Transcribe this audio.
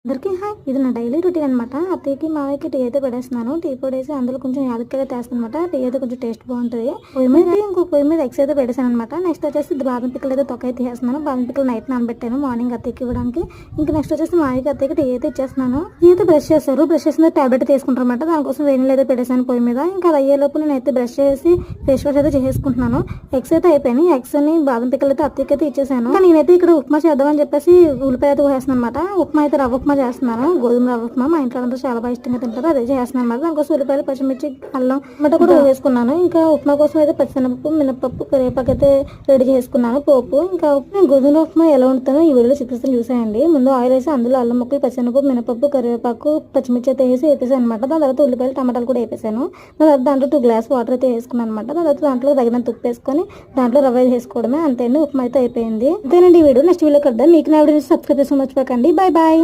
అందరికీ హాయ్. ఇది నా డైలీ రొటీన్ అనమాట. అత్తయ్యకి మావయ్యకి టీ అయితే పెట్టేస్తున్నాను. టీ పొడి వేసి అందులో కొంచెం యాలక్కాయ వేస్తాను అనమాట. టీ అయితే కొంచెం టేస్ట్ బాగుంటుంది. పొయ్యి మీద ఇంకో పొయ్యి మీద ఎగ్స్ అయితే పెట్టేసాను అనమాట. నెక్స్ట్ వచ్చేసి బాదం పిక్కలు అయితే తొక్క అయితే వేస్తున్నాను. బాదం పిక్కలు నైట్ నానబెట్టాను మార్నింగ్ అత్తయ్యకి ఇవ్వడానికి. ఇంకా నెక్స్ట్ వచ్చేసి మావయ్యకి అత్తయ్యకి టీ అయితే ఇచ్చేస్తున్నాను. టీ అయితే బ్రష్ చేస్తారు. బ్రష్ చేసిన టాబ్లెట్ తీసుకుంటారు అనమాట. దానికోసం వేణీలు అయితే పెట్టేసాను పొయ్యి మీద. ఇంకా అది అయ్యేలోపు నేనైతే బ్రష్ చేసి ఫేస్ వాష్ అయితే చేసుకుంటున్నాను. ఎగ్స్ అయితే అయిపోయినాయి. ఎగ్స్ అని బాదం పిక్కలు అయితే అత్తయ్యకి అయితే ఇచ్చేసాను. నేనైతే ఇక్కడ ఉప్మా చేద్దామని చెప్పేసి ఉల్లిపాయ అయితే వేస్తున్నాను అనమాట. ఉప్మా అయితే రవ్వ ఉప్మా చేస్తున్నాను. గోధుమ రవ్వ ఉప్మా మా ఇంట్లో అందరూ చాలా బాగా ఇష్టంగా తింటారు. అదే చేస్తున్నాను అనమాట. దానికోసం ఉల్లిపాయలు పచ్చిమిర్చి అల్లం టమాటా కూడా వేసుకున్నాను. ఇంకా ఉప్మా కోసం అయితే పచ్చిశనగపప్పు మినపప్పు కరివేపాకు అయితే రెడీ చేసుకున్నాను పోపు. ఇంకా గోధుమ ఉప్మా ఎలా ఉంటానో ఈ వీడియోలో చూపిస్తాను చూసేయండి. ముందు ఆయిల్ వేసి అందులో అల్లం ముక్కలు పచ్చిశనగపప్పు మినపప్పు కరివేపాకు పచ్చిమిర్చి అయితే వేసి వేపేసాను అనమాట. దాని తర్వాత ఉల్లిపాయలు టమాటాలు కూడా వేపేసాను. దాని తర్వాత దాంట్లో 2 గ్లాస్ వాటర్ అయితే వేసుకున్నాను అనమాట. దాని తర్వాత దాంట్లో తగినంత ఉప్పు వేసుకొని దాంట్లో రవ్వ వేసుకోవడమే. అంతే అండి, ఉప్మా అయితే అయిపోయింది. అంతేనండి. ఈ వీడియో నెక్స్ట్ వీడియో కద్దాం. మీకు నా వీడియో సబ్స్క్రైబ్ చేసుకో మర్చిపోకండి. Bye bye.